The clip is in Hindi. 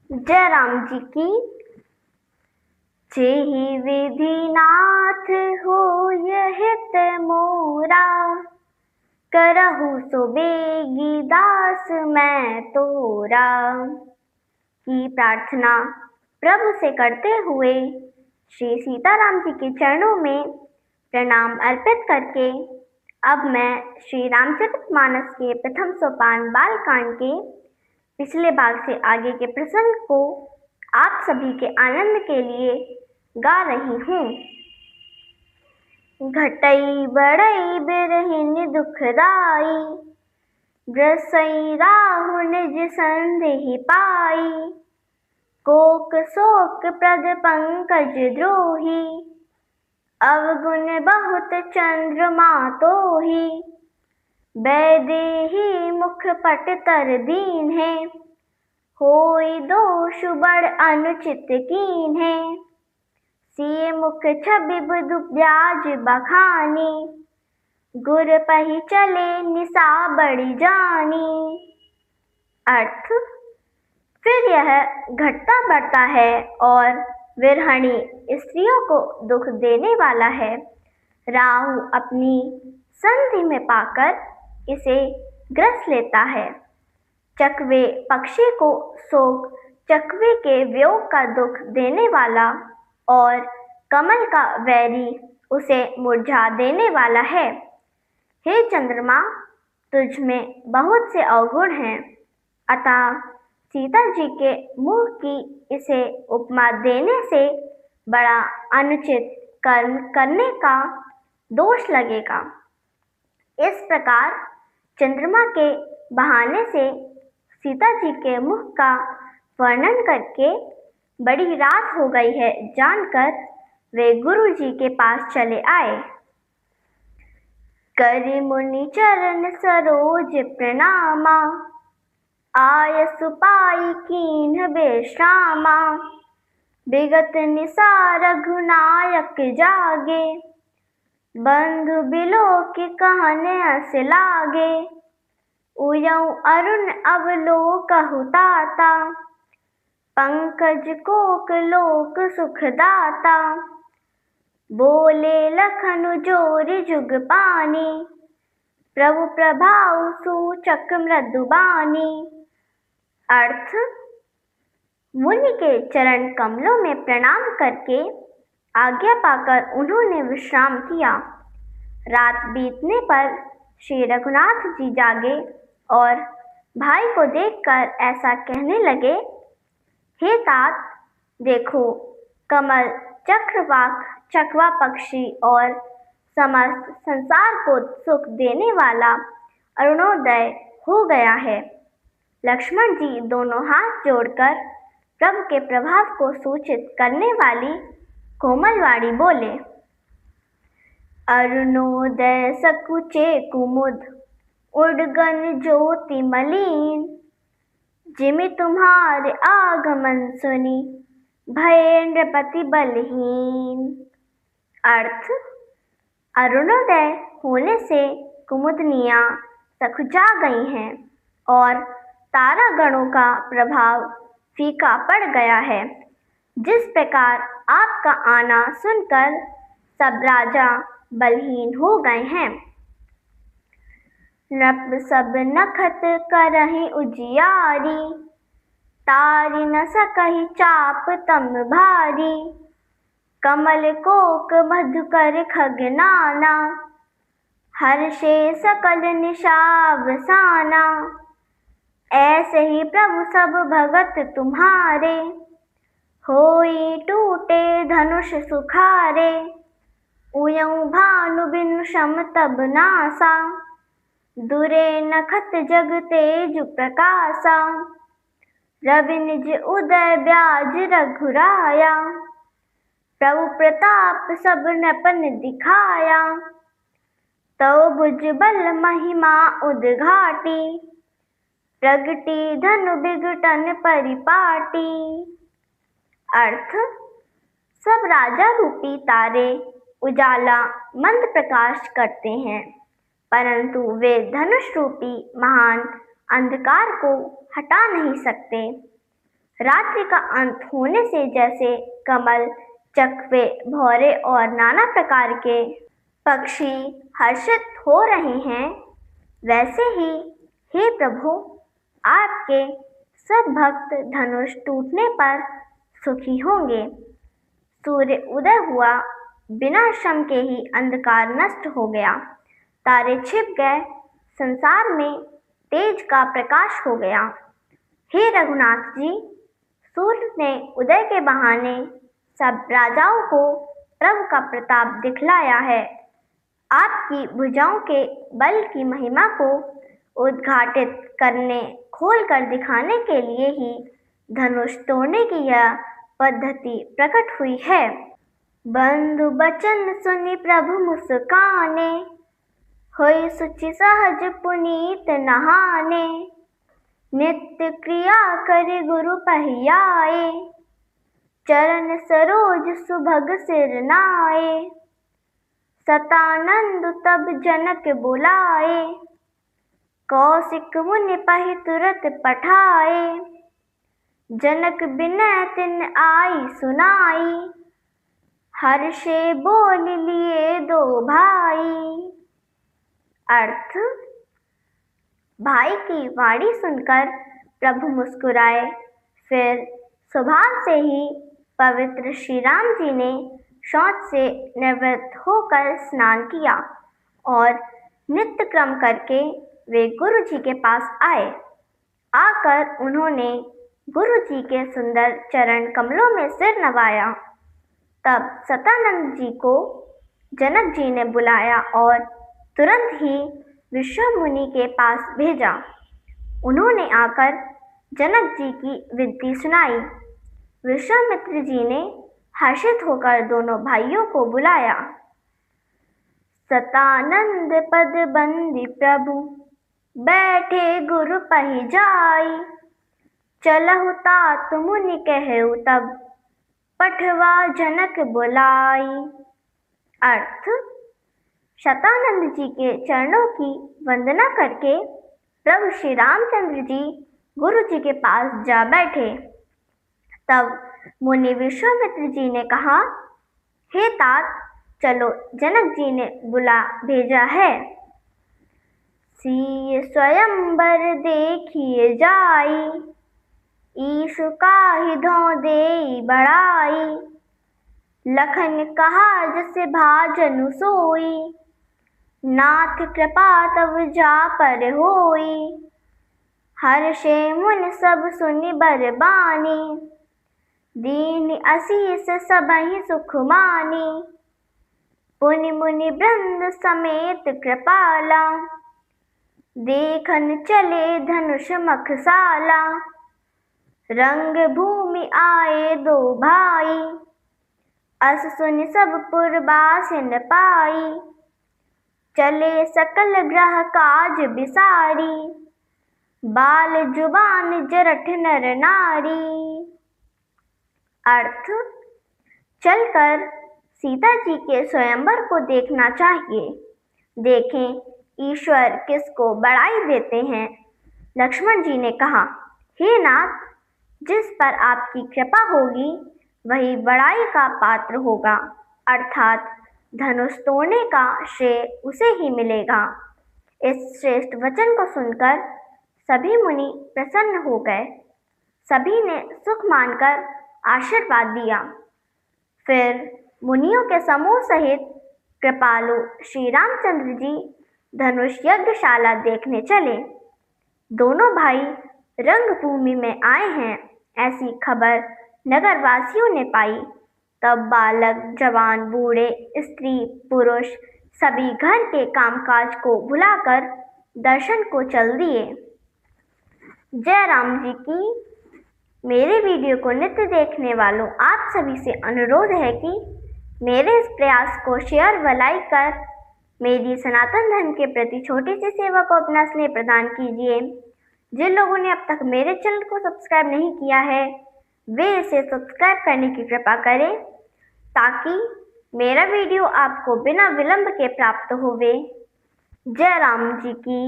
जय राम जी की। जेहि विधि नाथ हो हित मोरा, करहु सो बेगी दास मैं तोरा। की प्रार्थना प्रभु से करते हुए श्री सीताराम जी के चरणों में प्रणाम अर्पित करके अब मैं श्री रामचरितमानस के प्रथम सोपान बालकांड के पिछले भाग से आगे के प्रसंग को आप सभी के आनंद के लिए गा रही हूँ। घटई बढ़ई बिरहिन दुखदाई, ग्रसई राहु निज संदेहि पाई। कोक शोक प्रद पंकज द्रोही, अवगुण बहुत चंद्रमा तोही। बैदेही मुख पट तर दीन है, होई दोष बड़ अनुचित कीन है। सिय मुख छवि बुधु ब्याज बखानी, गुर पही चले निशा बड़ी जानी। अर्थ, फिर यह घटता बढ़ता है और विरहणी स्त्रियों को दुख देने वाला है। राहु अपनी संधि में पाकर इसे ग्रस लेता है। चकवे पक्षी को शोक चकवे के वियोग का दुख देने वाला और कमल का वैरी उसे मुरझा देने वाला है। हे चंद्रमा, तुझ में बहुत से अवगुण हैं, अतः सीता जी के मुंह की इसे उपमा देने से बड़ा अनुचित कर्म करने का दोष लगेगा। इस प्रकार चंद्रमा के बहाने से सीता जी के मुख का वर्णन करके बड़ी रात हो गई है जानकर वे गुरु जी के पास चले आए। करि मुनि चरण सरोज प्रणामा, आय सुपाई कीन्ह विश्रामा। विगत निशा रघुनायक जागे, बंधु बिलोक कहने अस लागे। उयऊ अरुण अवलोकहु ताता, पंकज कोक लोक सुखदाता। बोले लखनु जोरि जुग पानी, प्रभु प्रभाउ सूचक मृदुबानी। अर्थ, मुनि के चरण कमलों में प्रणाम करके आज्ञा पाकर उन्होंने विश्राम किया। रात बीतने पर श्री रघुनाथ जी जागे और भाई को देखकर ऐसा कहने लगे, हे तात, देखो कमल चकवा पक्षी और समस्त संसार को सुख देने वाला अरुणोदय हो गया है। लक्ष्मण जी दोनों हाथ जोड़कर प्रभु के प्रभाव को सूचित करने वाली कोमल वाणी बोले। अरुणोदय सकुचे कुमुद, उड़गन ज्योति मलिन। जिमि तुम्हारे आगमन सुनी, भये नृपति बलहीन। अर्थ, अरुणोदय होने से कुमुदनियाँ सकुचा गई हैं और तारागणों का प्रभाव फीका पड़ गया है। जिस प्रकार आपका आना सुनकर सब राजा बलहीन हो गए हैं। नृप सब नखत करहि उजियारी, तारि न सकहि चाप तम भारी। कमल कोक मधुकर खगनाना, हर्षे सकल निशावसाना। ऐसे ही प्रभु सब भगत तुम्हारे, होई टूटे धनुष सुखारे। उयऊ भानु बिनु शम तब नासा, दुरे नखत जग तेज प्रकाशा। रवि निज उदय ब्याज रघुराया, प्रभु प्रताप सब नपन दिखाया। तव भुज बल महिमा उद्घाटी, प्रगटी धनु बिघटन परिपाटी। अर्थ, सब राजा रूपी तारे उजाला मंद प्रकाश करते हैं, परंतु वे धनुष रूपी महान अंधकार को हटा नहीं सकते। रात्रि का अंत होने से जैसे कमल, चकवे, भौरे और नाना प्रकार के पक्षी हर्षित हो रहे हैं, वैसे ही हे प्रभु, आपके सब भक्त धनुष टूटने पर सुखी होंगे। सूर्य उदय हुआ, बिना श्रम के ही अंधकार नष्ट हो गया, तारे छिप गए, संसार में तेज का प्रकाश हो गया। हे रघुनाथ जी, सूर्य ने उदय के बहाने सब राजाओं को प्रभु का प्रताप दिखलाया है। आपकी भुजाओं के बल की महिमा को उद्घाटित करने, खोल कर दिखाने के लिए ही धनुष तोड़ने की यह पद्धति प्रकट हुई है। बंधु बचन सुनि प्रभु मुस्काने, होई सुचि सहज पुनीत नहाने। नित्य क्रिया करि गुरु पहियाए, चरण सरोज सुभग सिर नाए। सतानंद तब जनक बुलाए, कौशिक मुनि पहि तुरत पठाए। जनक बिनय तिन आई सुनाई, हर्षे बोल लिए दो भाई। अर्थ, भाई की वाणी सुनकर प्रभु मुस्कुराए। फिर स्वभाव से ही पवित्र श्री राम जी ने शौच से निवृत्त होकर स्नान किया और नित्य क्रम करके वे गुरु जी के पास आए। आकर उन्होंने गुरु जी के सुंदर चरण कमलों में सिर नवाया। तब सतानंद जी को जनक जी ने बुलाया और तुरंत ही विश्व मुनि के पास भेजा। उन्होंने आकर जनक जी की विनती सुनाई। विश्वामित्र जी ने हर्षित होकर दोनों भाइयों को बुलाया। सतानंद पद बंदी प्रभु, बैठे गुरु पहि जाई। चलहु तात मुनि कहु तब, पठवा जनक बुलाई। अर्थ, शतानंद जी के चरणों की वंदना करके प्रभु श्री रामचंद्र जी गुरु जी के पास जा बैठे। तब मुनि विश्वामित्र जी ने कहा, हे तात, चलो, जनक जी ने बुला भेजा है। सिय स्वयंवर देखिए जाई, ईशु काहि धों देई बड़ाई। लखन कहा जस भाजनु सोई, नाथ कृपा तब जा पर होई। हर्षे मुनि सब सुनि बर बानी, दीन असीस सबहि सुख मानी। पुनि मुनि वृंद समेत कृपाला, देखन चले धनुष मखसाला। रंग भूमि आए दो भाई, अस सुनि सब पुरबासिन पाई। चले सकल ग्रह काज बिसारी, बाल जुबान जरठ नर नारी। अर्थ, चलकर सीता जी के स्वयंवर को देखना चाहिए। देखें, ईश्वर किसको बड़ाई देते हैं। लक्ष्मण जी ने कहा, हे नाथ, जिस पर आपकी कृपा होगी वही बड़ाई का पात्र होगा, अर्थात धनुष तोड़ने का श्रेय उसे ही मिलेगा। इस श्रेष्ठ वचन को सुनकर सभी मुनि प्रसन्न हो गए। सभी ने सुख मानकर आशीर्वाद दिया। फिर मुनियों के समूह सहित कृपालु श्री रामचंद्र जी धनुष यज्ञशाला देखने चले। दोनों भाई रंगभूमि में आए हैं, ऐसी खबर नगरवासियों ने पाई। तब बालक, जवान, बूढ़े, स्त्री, पुरुष सभी घर के कामकाज को भुलाकर दर्शन को चल दिए। जय राम जी की। मेरे वीडियो को नित्य देखने वालों आप सभी से अनुरोध है कि मेरे इस प्रयास को शेयर व लाइक कर मेरी सनातन धर्म के प्रति छोटी सी सेवा को अपना स्नेह प्रदान कीजिए। जिन लोगों ने अब तक मेरे चैनल को सब्सक्राइब नहीं किया है वे इसे सब्सक्राइब करने की कृपा करें, ताकि मेरा वीडियो आपको बिना विलंब के प्राप्त होवे। जय राम जी की।